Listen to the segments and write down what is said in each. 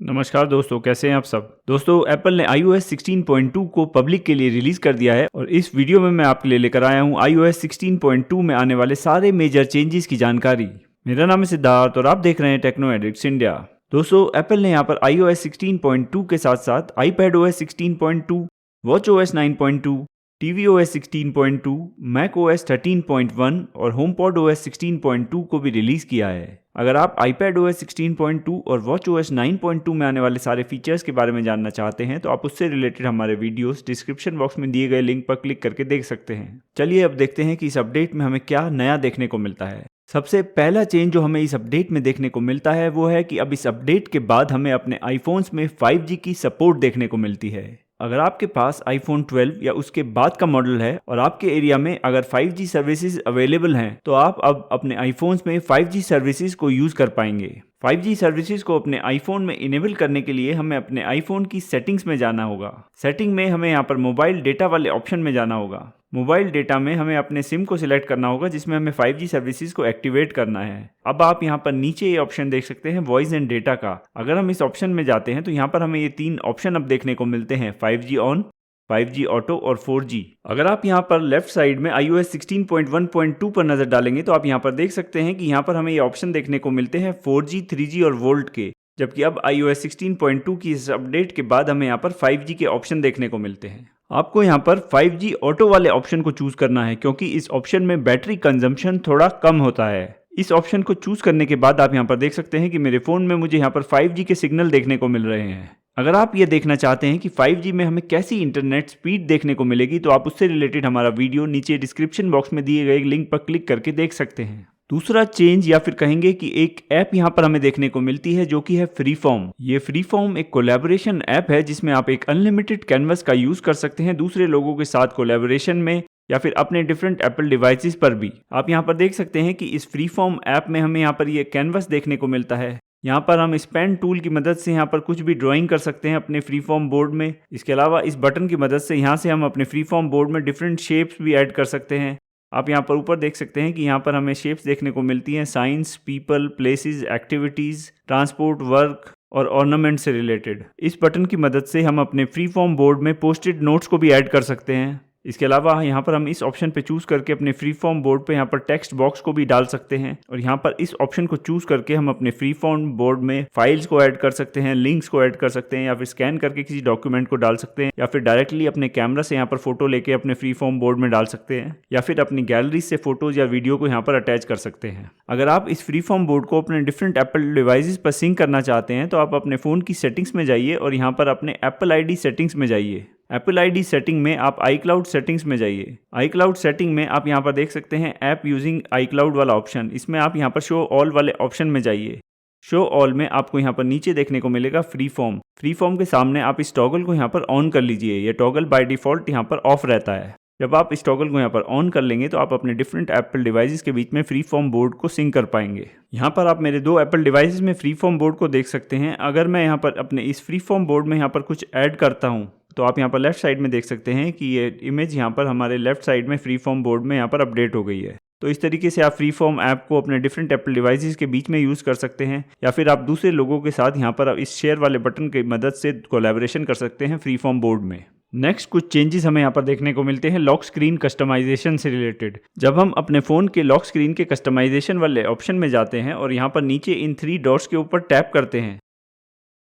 नमस्कार दोस्तों, कैसे हैं आप सब। दोस्तों, एप्पल ने iOS 16.2 को पब्लिक के लिए रिलीज कर दिया है और इस वीडियो में मैं आपके लिए लेकर आया हूं iOS 16.2 में आने वाले सारे मेजर चेंजेस की जानकारी। मेरा नाम है सिद्धार्थ और आप देख रहे हैं टेक्नो एडिक्ट्स इंडिया। दोस्तों, एप्पल ने यहाँ पर iOS 16.2 के साथ साथ iPadOS 16.2, watchOS 9.2, tvOS 16.2, macOS 13.1 और HomePodOS 16.2 को भी रिलीज किया है। अगर आप iPadOS 16.2 और watchOS 9.2 में आने वाले सारे फीचर्स के बारे में जानना चाहते हैं तो आप उससे रिलेटेड हमारे वीडियोस डिस्क्रिप्शन बॉक्स में दिए गए लिंक पर क्लिक करके देख सकते हैं। चलिए अब देखते हैं कि इस अपडेट में हमें क्या नया देखने को मिलता है। सबसे पहला चेंज जो हमें इस अपडेट में देखने को मिलता है वो है कि अब इस अपडेट के बाद हमें अपने आईफोन्स में 5G की सपोर्ट देखने को मिलती है। अगर आपके पास iPhone 12 या उसके बाद का मॉडल है और आपके एरिया में अगर 5G सर्विसेज अवेलेबल हैं तो आप अब अपने आईफोन्स में 5G सर्विसेज को यूज़ कर पाएंगे। 5G सर्विसेज को अपने आईफोन में इनेबल करने के लिए हमें अपने आईफोन की सेटिंग्स में जाना होगा। सेटिंग में हमें यहाँ पर मोबाइल डेटा वाले ऑप्शन में जाना होगा। मोबाइल डेटा में हमें अपने सिम को सिलेक्ट करना होगा जिसमें हमें 5G सर्विसेज को एक्टिवेट करना है। अब आप यहाँ पर नीचे ये ऑप्शन देख सकते हैं वॉइस एंड डेटा का। अगर हम इस ऑप्शन में जाते हैं तो यहाँ पर हमें ये तीन ऑप्शन अब देखने को मिलते हैं, 5G ऑन, 5G ऑटो और 4G। अगर आप यहाँ पर लेफ्ट साइड में iOS 16.1.2 पर नजर डालेंगे तो आप यहाँ पर देख सकते हैं कि यहाँ पर हमें ये ऑप्शन देखने को मिलते हैं 4G, 3G और वोल्ट के, जबकि अब iOS 16.2 की इस अपडेट के बाद हमें यहाँ पर 5G के ऑप्शन देखने को मिलते हैं। आपको यहाँ पर 5G ऑटो वाले ऑप्शन को चूज करना है क्योंकि इस ऑप्शन में बैटरी कंजम्पशन थोड़ा कम होता है। इस ऑप्शन को चूज करने के बाद आप यहाँ पर देख सकते हैं कि मेरे फोन में मुझे यहाँ पर 5G के सिग्नल देखने को मिल रहे हैं। अगर आप ये देखना चाहते हैं कि 5G में हमें कैसी इंटरनेट स्पीड देखने को मिलेगी तो आप उससे रिलेटेड हमारा वीडियो नीचे डिस्क्रिप्शन बॉक्स में दिए गए लिंक पर क्लिक करके देख सकते हैं। दूसरा चेंज या फिर कहेंगे कि एक ऐप यहाँ पर हमें देखने को मिलती है जो कि है फ्रीफॉर्म। ये फ्रीफॉर्म एक कोलैबोरेशन ऐप है जिसमें आप एक अनलिमिटेड कैनवस का यूज कर सकते हैं दूसरे लोगों के साथ कोलैबोरेशन में या फिर अपने डिफरेंट एप्पल डिवाइसेस पर भी। आप यहाँ पर देख सकते हैं कि इस फ्रीफॉर्म ऐप में हमें यहाँ पर ये कैनवस देखने को मिलता है। यहाँ पर हम इस पेन टूल की मदद से यहाँ पर कुछ भी ड्राइंग कर सकते हैं अपने फ्रीफॉर्म बोर्ड में। इसके अलावा इस बटन की मदद से यहाँ से हम अपने फ्रीफॉर्म बोर्ड में डिफरेंट शेप्स भी ऐड कर सकते हैं। आप यहाँ पर ऊपर देख सकते हैं कि यहाँ पर हमें शेप्स देखने को मिलती हैं science, people, places, activities, transport, work और ऑर्नामेंट से रिलेटेड। इस बटन की मदद से हम अपने फ्रीफॉर्म बोर्ड में पोस्टेड नोट्स को भी ऐड कर सकते हैं। इसके अलावा यहाँ पर हम इस ऑप्शन पे चूज करके अपने फ्रीफॉर्म बोर्ड पे यहाँ पर टेक्स्ट बॉक्स को भी डाल सकते हैं और यहाँ पर इस ऑप्शन को चूज करके हम अपने फ्रीफॉर्म बोर्ड में फाइल्स को ऐड कर सकते हैं, लिंक्स को ऐड कर सकते हैं या फिर स्कैन करके किसी डॉक्यूमेंट को डाल सकते हैं या फिर डायरेक्टली अपने कैमरा से यहाँ पर फोटो लेके अपने फ्रीफॉर्म बोर्ड में डाल सकते हैं या फिर अपनी गैलरी से फोटोज या वीडियो को यहाँ पर अटैच कर सकते हैं। अगर आप इस फ्रीफॉर्म बोर्ड को अपने डिफरेंट एप्पल डिवाइसेस पर सिंक करना चाहते हैं तो आप अपने फोन की सेटिंग्स में जाइए और यहाँ पर अपने एप्पल आईडी सेटिंग्स में जाइए। एप्पल आईडी सेटिंग में आप iCloud सेटिंग्स में जाइए। iCloud सेटिंग में आप यहाँ पर देख सकते हैं ऐप यूजिंग iCloud वाला ऑप्शन। इसमें आप यहाँ पर शो ऑल वाले ऑप्शन में जाइए। शो ऑल में आपको यहाँ पर नीचे देखने को मिलेगा फ्रीफॉर्म। फ्रीफॉर्म के सामने आप इस टॉगल को यहाँ पर ऑन कर लीजिए। ये टॉगल बाय डिफॉल्ट यहाँ पर ऑफ रहता है। जब आप इस टॉगल को यहाँ पर ऑन कर लेंगे तो आप अपने डिफरेंट एप्पल डिवाइसेस के बीच में फ्रीफॉर्म बोर्ड को सिंक कर पाएंगे। यहाँ पर आप मेरे दो एप्पल डिवाइसेस में फ्रीफॉर्म बोर्ड को देख सकते हैं। अगर मैं यहाँ पर अपने इस फ्रीफॉर्म बोर्ड में यहाँ पर कुछ ऐड करता हूँ तो आप यहाँ पर लेफ्ट साइड में देख सकते हैं कि ये इमेज यहाँ पर हमारे लेफ्ट साइड में फ्रीफॉर्म बोर्ड में यहाँ पर अपडेट हो गई है। तो इस तरीके से आप फ्रीफॉर्म ऐप को अपने डिफरेंट एप्पल डिवाइसेस के बीच में यूज़ कर सकते हैं या फिर आप दूसरे लोगों के साथ यहाँ पर इस शेयर वाले बटन की मदद से कोलैबोरेशन कर सकते हैं फ्रीफॉर्म बोर्ड में। नेक्स्ट कुछ चेंजेस हमें यहाँ पर देखने को मिलते हैं लॉक स्क्रीन कस्टमाइजेशन से रिलेटेड। जब हम अपने फ़ोन के लॉक स्क्रीन के कस्टमाइजेशन वाले ऑप्शन में जाते हैं और यहाँ पर नीचे इन 3 डॉट्स के ऊपर टैप करते हैं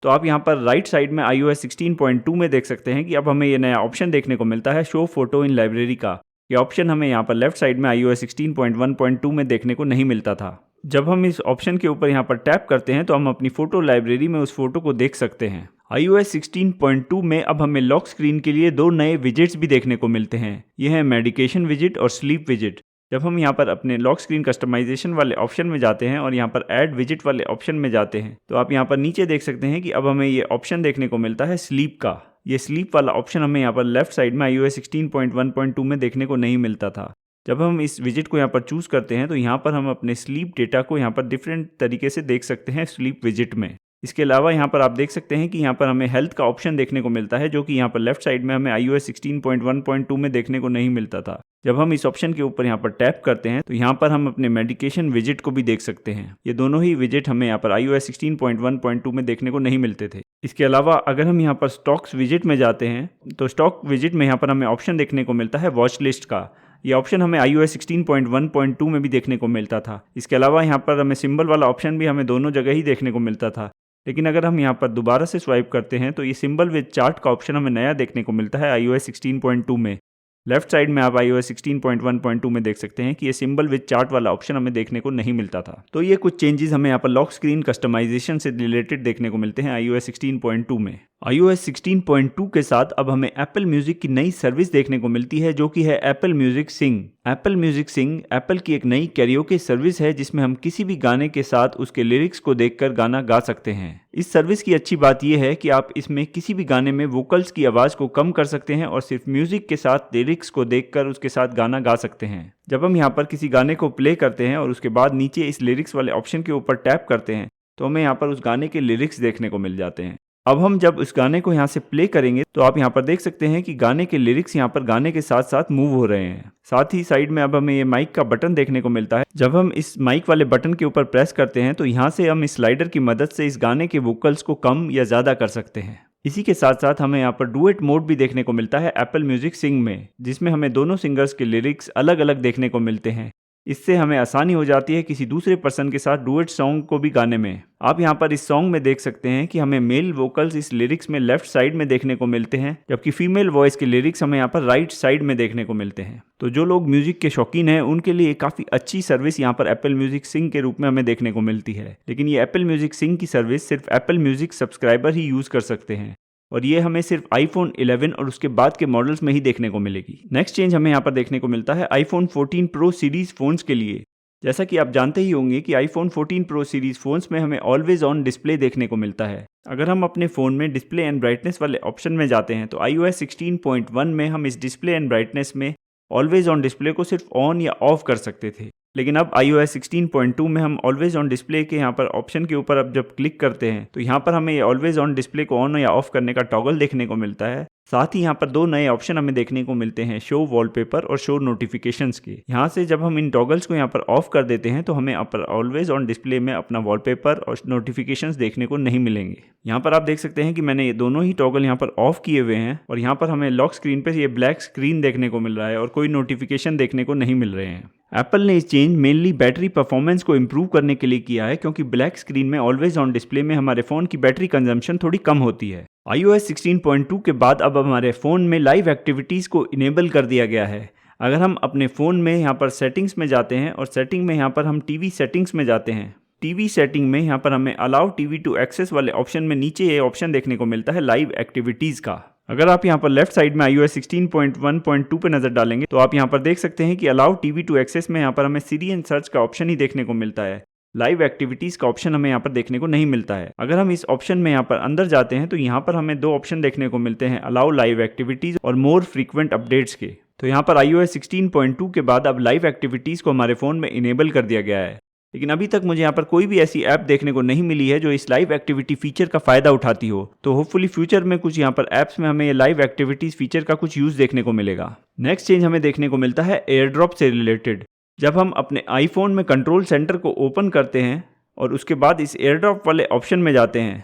तो आप यहाँ पर राइट साइड में iOS 16.2 में देख सकते हैं कि अब हमें ये नया ऑप्शन देखने को मिलता है शो फोटो इन लाइब्रेरी का। ये ऑप्शन हमें यहाँ पर लेफ्ट साइड में iOS 16.1.2 में देखने को नहीं मिलता था। जब हम इस ऑप्शन के ऊपर यहाँ पर टैप करते हैं तो हम अपनी फोटो लाइब्रेरी में उस फोटो को देख सकते हैं। iOS 16.2 में अब हमें लॉक स्क्रीन के लिए 2 नए विजेट्स भी देखने को मिलते हैं। ये है मेडिकेशन विजेट और स्लीप विजेट। जब हम यहाँ पर अपने लॉक स्क्रीन कस्टमाइजेशन वाले ऑप्शन में जाते हैं और यहाँ पर ऐड विजिट वाले ऑप्शन में जाते हैं तो आप यहाँ पर नीचे देख सकते हैं कि अब हमें ये ऑप्शन देखने को मिलता है स्लीप का। ये स्लीप वाला ऑप्शन हमें यहाँ पर लेफ्ट साइड में iOS 16.1.2 में देखने को नहीं मिलता था। जब हम इस विजिट को यहाँ पर चूज करते हैं तो यहाँ पर हम अपने स्लीप डेटा को यहाँ पर डिफरेंट तरीके से देख सकते हैं स्लीप विजिट में। इसके अलावा यहाँ पर आप देख सकते हैं कि यहाँ पर हमें हेल्थ का ऑप्शन देखने को मिलता है, जो कि यहाँ पर लेफ्ट साइड में हमें iOS 16.1.2 में देखने को नहीं मिलता था। जब हम इस ऑप्शन के ऊपर यहाँ पर टैप करते हैं तो यहाँ पर हम अपने मेडिकेशन विजिट को भी देख सकते हैं। ये दोनों ही विजिट हमें यहाँ पर iOS 16.1.2 में देखने को नहीं मिलते थे। इसके अलावा अगर हम यहाँ पर स्टॉक्स विजिट में जाते हैं तो स्टॉक विजिट में यहाँ पर हमें ऑप्शन देखने को मिलता है वॉच लिस्ट का। ये ऑप्शन हमें iOS 16.1.2 में भी देखने को मिलता था। इसके अलावा यहाँ पर हमें सिंबल वाला ऑप्शन भी हमें दोनों जगह ही देखने को मिलता था। लेकिन अगर हम यहाँ पर दोबारा से स्वाइप करते हैं तो ये सिंबल विद चार्ट का ऑप्शन हमें नया देखने को मिलता है iOS 16.2 में। लेफ्ट साइड में आप iOS 16.1.2 में देख सकते हैं कि ये सिंबल विद चार्ट वाला ऑप्शन हमें देखने को नहीं मिलता था। तो ये कुछ चेंजेस हमें यहाँ पर लॉक स्क्रीन कस्टमाइजेशन से रिलेटेड देखने को मिलते हैं iOS 16.2 में। iOS 16.2 के साथ अब हमें एप्पल म्यूजिक की नई सर्विस देखने को मिलती है, जो कि है एप्पल म्यूजिक सिंग। एप्पल म्यूजिक सिंग एप्पल की एक नई कैरियोके सर्विस है, जिसमें हम किसी भी गाने के साथ उसके लिरिक्स को देखकर गाना गा सकते हैं। इस सर्विस की अच्छी बात यह है कि आप इसमें किसी भी गाने में वोकल्स की आवाज़ को कम कर सकते हैं और सिर्फ म्यूजिक के साथ लिरिक्स को देखकर उसके साथ गाना गा सकते हैं। जब हम यहाँ पर किसी गाने को प्ले करते हैं और उसके बाद नीचे इस लिरिक्स वाले ऑप्शन के ऊपर टैप करते हैं तो हमें यहाँ पर उस गाने के लिरिक्स देखने को मिल जाते हैं। अब हम जब उस गाने को यहाँ से प्ले करेंगे तो आप यहाँ पर देख सकते हैं कि गाने के लिरिक्स यहाँ पर गाने के साथ साथ मूव हो रहे हैं। साथ ही साइड में अब हमें ये माइक का बटन देखने को मिलता है। जब हम इस माइक वाले बटन के ऊपर प्रेस करते हैं तो यहाँ से हम इस स्लाइडर की मदद से इस गाने के वोकल्स को कम या ज़्यादा कर सकते हैं। इसी के साथ साथ हमें यहाँ पर डुएट मोड भी देखने को मिलता है एप्पल म्यूजिक सिंग में, जिसमें हमें दोनों सिंगर्स के लिरिक्स अलग अलग देखने को मिलते हैं। इससे हमें आसानी हो जाती है किसी दूसरे पर्सन के साथ डुएट सॉन्ग को भी गाने में। आप यहाँ पर इस सॉन्ग में देख सकते हैं कि हमें मेल वोकल्स इस लिरिक्स में लेफ्ट साइड में देखने को मिलते हैं, जबकि फीमेल वॉइस के लिरिक्स हमें यहाँ पर राइट साइड में देखने को मिलते हैं। तो जो लोग म्यूजिक के शौकीन हैं उनके लिए काफ़ी अच्छी सर्विस यहाँ पर एप्पल म्यूजिक सिंग के रूप में हमें देखने को मिलती है। लेकिन ये एप्पल म्यूजिक सिंग की सर्विस सिर्फ एप्पल म्यूजिक सब्सक्राइबर ही यूज़ कर सकते हैं और ये हमें सिर्फ आईफोन 11 और उसके बाद के मॉडल्स में ही देखने को मिलेगी। नेक्स्ट चेंज हमें यहाँ पर देखने को मिलता है आईफोन 14 प्रो सीरीज फोन्स के लिए। जैसा कि आप जानते ही होंगे कि आईफोन 14 प्रो सीरीज फोन्स में हमें ऑलवेज ऑन डिस्प्ले देखने को मिलता है। अगर हम अपने फ़ोन में डिस्प्ले एंड ब्राइटनेस वाले ऑप्शन में जाते हैं तो iOS 16.1 में हम इस डिस्प्ले एंड ब्राइटनेस में ऑलवेज ऑन डिस्प्ले को सिर्फ ऑन या ऑफ कर सकते थे। लेकिन अब iOS 16.2 में हम ऑलवेज ऑन डिस्प्ले के यहाँ पर ऑप्शन के ऊपर अब जब क्लिक करते हैं तो यहाँ पर हमें ये ऑलवेज ऑन डिस्प्ले को ऑन या ऑफ करने का टॉगल देखने को मिलता है। साथ ही यहाँ पर दो नए ऑप्शन हमें देखने को मिलते हैं, शो वॉलपेपर और शो नोटिफिकेशंस के। यहाँ से जब हम इन टॉगल्स को यहाँ पर ऑफ कर देते हैं तो हमें यहाँ पर ऑलवेज ऑन डिस्प्ले में अपना वॉलपेपर और नोटिफिकेशंस देखने को नहीं मिलेंगे। यहाँ पर आप देख सकते हैं कि मैंने ये दोनों ही टॉगल यहाँ पर ऑफ किए हुए हैं और यहाँ पर हमें लॉक स्क्रीन पर ये ब्लैक स्क्रीन देखने को मिल रहा है और कोई नोटिफिकेशन देखने को नहीं मिल रहे हैं। एप्पल ने इस चेंज मेनली बैटरी परफॉर्मेंस को इम्प्रूव करने के लिए किया है, क्योंकि ब्लैक स्क्रीन में ऑलवेज ऑन डिस्प्ले में हमारे फ़ोन की बैटरी कंजम्पशन थोड़ी कम होती है। iOS 16.2 के बाद अब हमारे फ़ोन में लाइव एक्टिविटीज़ को इनेबल कर दिया गया है। अगर हम अपने फ़ोन में यहाँ पर सेटिंग्स में जाते हैं और सेटिंग में यहाँ पर हम टीवी सेटिंग्स में जाते हैं, टीवी सेटिंग में यहाँ पर हमें अलाउ टीवी टू एक्सेस वाले ऑप्शन में नीचे ये ऑप्शन देखने को मिलता है लाइव एक्टिविटीज़ का। अगर आप यहाँ पर लेफ्ट साइड में iOS 16.1.2 पे नज़र डालेंगे तो आप यहाँ पर देख सकते हैं कि अलाउ टीवी टू एक्सेस में यहाँ पर हमें सीरी एंड सर्च का ऑप्शन ही देखने को मिलता है। लाइव एक्टिविटीज़ का ऑप्शन हमें यहाँ पर देखने को नहीं मिलता है। अगर हम इस ऑप्शन में यहाँ पर अंदर जाते हैं तो यहाँ पर हमें दो ऑप्शन देखने को मिलते हैं, अलाउ लाइव एक्टिविटीज़ और मोर फ्रीक्वेंट अपडेट्स के। तो यहाँ पर iOS 16.2 के बाद अब लाइव एक्टिविटीज़ को हमारे फ़ोन में इनेबल कर दिया गया है। लेकिन अभी तक मुझे यहाँ पर कोई भी ऐसी ऐप देखने को नहीं मिली है जो इस लाइव एक्टिविटी फीचर का फ़ायदा उठाती हो। तो होपफुली फ्यूचर में कुछ यहाँ पर ऐप्स में हमें ये लाइव एक्टिविटीज़ फीचर का कुछ यूज़ देखने को मिलेगा। नेक्स्ट चेंज हमें देखने को मिलता है एयर ड्रॉप से रिलेटेड। जब हम अपने आईफोन में कंट्रोल सेंटर को ओपन करते हैं और उसके बाद इस एयर ड्रॉप वाले ऑप्शन में जाते हैं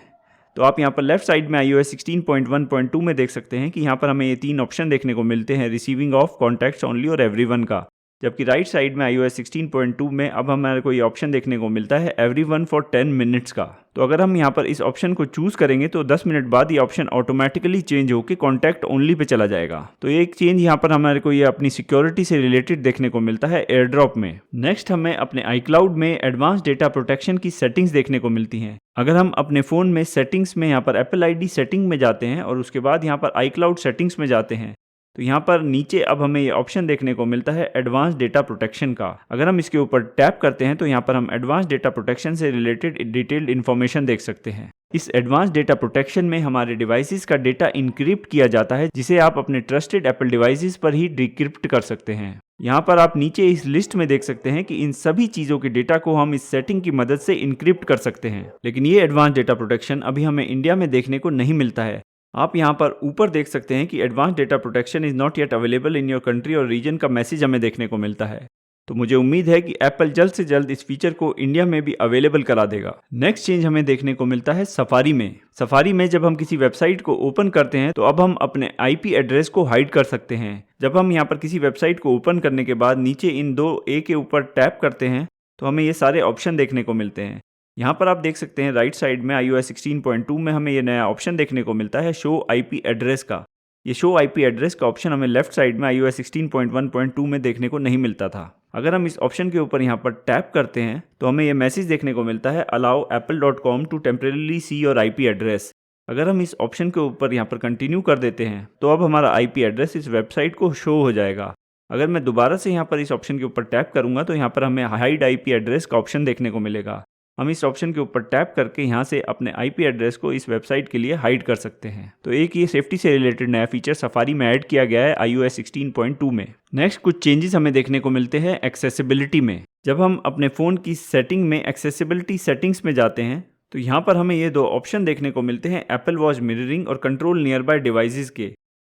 तो आप यहाँ पर लेफ्ट साइड में iOS 16.1.2 में देख सकते हैं कि यहाँ पर हमें ये तीन ऑप्शन देखने को मिलते हैं, रिसीविंग ऑफ, कॉन्टैक्ट्स ओनली और एवरीवन का। जबकि राइट साइड में iOS 16.2 में अब हमारे को ये ऑप्शन देखने को मिलता है एवरीवन फॉर 10 मिनट्स का। तो अगर हम यहाँ पर इस ऑप्शन को चूज करेंगे तो 10 मिनट बाद ये ऑप्शन ऑटोमेटिकली चेंज होकर कॉन्टैक्ट ओनली पे चला जाएगा। तो ये एक चेंज यहाँ पर हमारे को ये अपनी सिक्योरिटी से रिलेटेड देखने को मिलता है एयर ड्रॉप में। नेक्स्ट हमें अपने iCloud में एडवांस डेटा प्रोटेक्शन की सेटिंग्स देखने को मिलती हैं। अगर हम अपने फ़ोन में सेटिंग्स में यहाँ पर Apple ID सेटिंग में जाते हैं और उसके बाद यहाँ पर iCloud सेटिंग्स में जाते हैं तो यहाँ पर नीचे अब हमें ये ऑप्शन देखने को मिलता है एडवांस डेटा प्रोटेक्शन का। अगर हम इसके ऊपर टैप करते हैं तो यहाँ पर हम एडवांस डेटा प्रोटेक्शन से रिलेटेड डिटेल्ड इन्फॉर्मेशन देख सकते हैं। इस एडवांस डेटा प्रोटेक्शन में हमारे डिवाइसेस का डेटा इनक्रिप्ट किया जाता है, जिसे आप अपने ट्रस्टेड एप्पल डिवाइसेस पर ही डिक्रिप्ट कर सकते हैं। यहाँ पर आप नीचे इस लिस्ट में देख सकते हैं कि इन सभी चीज़ों के डेटा को हम इस सेटिंग की मदद से इनक्रिप्ट कर सकते हैं, लेकिन ये एडवांस डेटा प्रोटेक्शन अभी हमें इंडिया में देखने को नहीं मिलता है। आप यहाँ पर ऊपर देख सकते हैं कि advance data protection is not yet available in your country और रीजन का मैसेज हमें देखने को मिलता है। तो मुझे उम्मीद है कि एप्पल जल्द से जल्द इस फीचर को इंडिया में भी अवेलेबल करा देगा। नेक्स्ट चेंज हमें देखने को मिलता है सफारी में। सफारी में जब हम किसी वेबसाइट को ओपन करते हैं तो अब हम अपने आईपी एड्रेस को हाइड कर सकते हैं। जब हम यहाँ पर किसी वेबसाइट को ओपन करने के बाद नीचे इन दो ए के ऊपर टैप करते हैं तो हमें ये सारे ऑप्शन देखने को मिलते हैं। यहाँ पर आप देख सकते हैं राइट साइड में iOS 16.2 में हमें ये नया ऑप्शन देखने को मिलता है शो आईपी एड्रेस का। ये शो आईपी एड्रेस का ऑप्शन हमें लेफ्ट साइड में iOS 16.1.2 में देखने को नहीं मिलता था। अगर हम इस ऑप्शन के ऊपर यहाँ पर टैप करते हैं तो हमें ये मैसेज देखने को मिलता है allow apple.com to temporarily see your IP address। अगर हम इस ऑप्शन के ऊपर यहाँ पर कंटिन्यू कर देते हैं तो अब हमारा आईपी एड्रेस इस वेबसाइट को शो हो जाएगा। अगर मैं दोबारा से यहाँ पर इस ऑप्शन के ऊपर टैप करूँगा तो यहाँ पर हमें हाइड आईपी एड्रेस का ऑप्शन देखने को मिलेगा। हम इस ऑप्शन के ऊपर टैप करके यहाँ से अपने आईपी एड्रेस को इस वेबसाइट के लिए हाइड कर सकते हैं। तो एक ये सेफ्टी से रिलेटेड नया फीचर सफारी में ऐड किया गया है iOS 16.2 में। नेक्स्ट कुछ चेंजेस हमें देखने को मिलते हैं एक्सेसिबिलिटी में। जब हम अपने फ़ोन की सेटिंग में एक्सेसिबिलिटी सेटिंग्स में जाते हैं तो यहाँ पर हमें ये दो ऑप्शन देखने को मिलते हैं एप्पल वॉच मिररिंग और कंट्रोल नियर बाय डिवाइसेस के।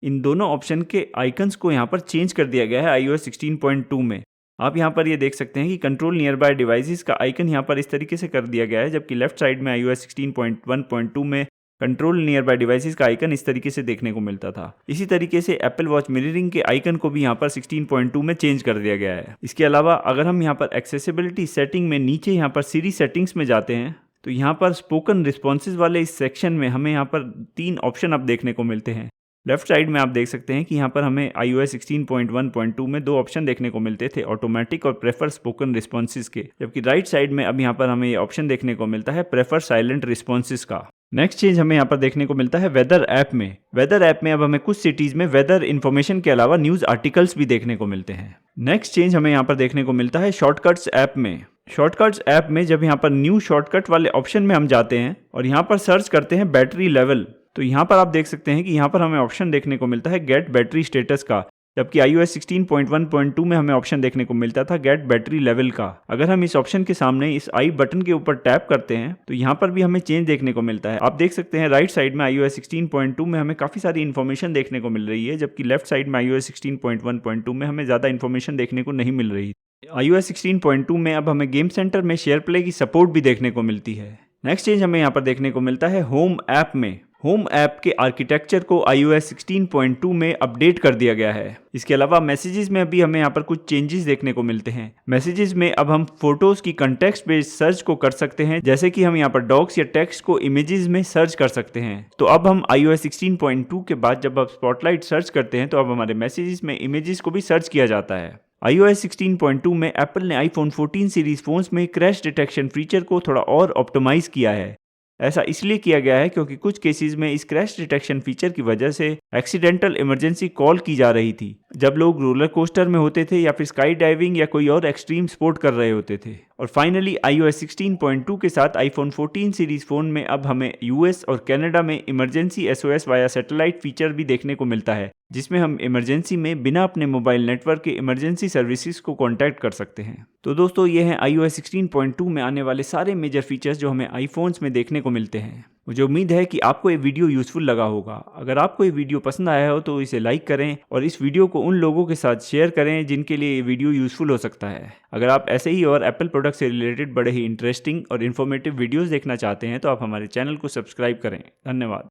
इन दोनों ऑप्शन के आइकन्स को यहाँ पर चेंज कर दिया गया है iOS 16.2 में। आप यहाँ पर ये देख सकते हैं कि कंट्रोल नियर बाय डिवाइसेस का आइकन यहाँ पर इस तरीके से कर दिया गया है, जबकि लेफ्ट साइड में iOS 16.1.2 में कंट्रोल नियर बाय डिवाइसेस का आइकन इस तरीके से देखने को मिलता था। इसी तरीके से एप्पल वॉच मिररिंग के आइकन को भी यहाँ पर 16.2 में चेंज कर दिया गया है। इसके अलावा अगर हम यहाँ पर एक्सेसिबिलिटी सेटिंग में नीचे यहाँ पर सीरी सेटिंग्स में जाते हैं तो यहाँ पर स्पोकन रिस्पॉन्सेज वाले इस सेक्शन में हमें यहाँ पर 3 ऑप्शन अब देखने को मिलते हैं। लेफ्ट साइड में आप देख सकते हैं कि यहाँ पर हमें iOS 16.1.2 में 2 ऑप्शन देखने को मिलते थे, ऑटोमेटिक और प्रेफर स्पोकन रिस्पॉन्सेज के, जबकि राइट साइड में अब यहाँ पर हमें ये ऑप्शन देखने को मिलता है प्रेफर साइलेंट रिस्पॉन्सेज का। नेक्स्ट चेंज हमें यहाँ पर देखने को मिलता है वेदर ऐप में। वेदर ऐप में अब हमें कुछ सिटीज में वेदर इन्फॉर्मेशन के अलावा न्यूज आर्टिकल्स भी देखने को मिलते हैं। नेक्स्ट चेंज हमें यहाँ पर देखने को मिलता है शॉर्टकट्स ऐप में। शॉर्टकट्स ऐप में जब यहाँ पर न्यू शॉर्टकट वाले ऑप्शन में हम जाते हैं और यहाँ पर सर्च करते हैं बैटरी लेवल, तो यहाँ पर आप देख सकते हैं कि यहाँ पर हमें ऑप्शन देखने को मिलता है गेट बैटरी स्टेटस का, जबकि iOS 16.1.2 में हमें ऑप्शन देखने को मिलता था गेट बैटरी लेवल का। अगर हम इस ऑप्शन के सामने इस आई बटन के ऊपर टैप करते हैं तो यहाँ पर भी हमें चेंज देखने को मिलता है। आप देख सकते हैं राइट साइड में iOS 16.2 में हमें काफ़ी सारी इन्फॉर्मेशन देखने को मिल रही है, जबकि लेफ्ट साइड में iOS 16.1.2 में हमें ज़्यादा इन्फॉर्मेशन देखने को नहीं मिल रही। iOS 16.2 में अब हमें गेम सेंटर में शेयर प्ले की सपोर्ट भी देखने को मिलती है। नेक्स्ट चेंज हमें यहाँ पर देखने को मिलता है होम ऐप में। होम ऐप के आर्किटेक्चर को iOS 16.2 में अपडेट कर दिया गया है। इसके अलावा मैसेजेस में भी हमें यहाँ पर कुछ चेंजेस देखने को मिलते हैं। मैसेजेस में अब हम फोटोज की कंटेक्स्ट बेस्ड सर्च को कर सकते हैं, जैसे कि हम यहाँ पर डॉक्स या टेक्स्ट को इमेजेस में सर्च कर सकते हैं। तो अब हम iOS 16.2 के बाद जब आप स्पॉटलाइट सर्च करते हैं तो अब हमारे मैसेजेस में इमेजेस को भी सर्च किया जाता है। iOS 16.2 में एप्पल ने iPhone 14 सीरीज फोन्स में क्रैश डिटेक्शन फीचर को थोड़ा और ऑप्टिमाइज किया है। ऐसा इसलिए किया गया है क्योंकि कुछ केसेस में इस क्रैश डिटेक्शन फीचर की वजह से एक्सीडेंटल इमरजेंसी कॉल की जा रही थी, जब लोग रोलर कोस्टर में होते थे या फिर स्काई डाइविंग या कोई और एक्सट्रीम स्पोर्ट कर रहे होते थे। और फाइनली iOS 16.2 के साथ iPhone 14 सीरीज फोन में अब हमें US और कनाडा में emergency SOS via satellite feature भी देखने को मिलता है, जिसमें हम इमरजेंसी में बिना अपने मोबाइल नेटवर्क के इमरजेंसी सर्विसेज को कॉन्टैक्ट कर सकते हैं। तो दोस्तों ये हैं iOS 16.2 में आने वाले सारे मेजर फीचर्स जो हमें आईफोन्स में देखने को मिलते हैं। मुझे उम्मीद है कि आपको ये वीडियो यूजफुल लगा होगा। अगर आपको ये वीडियो पसंद आया हो तो इसे लाइक करें और इस वीडियो को उन लोगों के साथ शेयर करें जिनके लिए ये वीडियो यूजफुल हो सकता है। अगर आप ऐसे ही और एप्पल प्रोडक्ट से रिलेटेड बड़े ही इंटरेस्टिंग और इन्फॉर्मेटिव वीडियोस देखना चाहते हैं तो आप हमारे चैनल को सब्सक्राइब करें। धन्यवाद।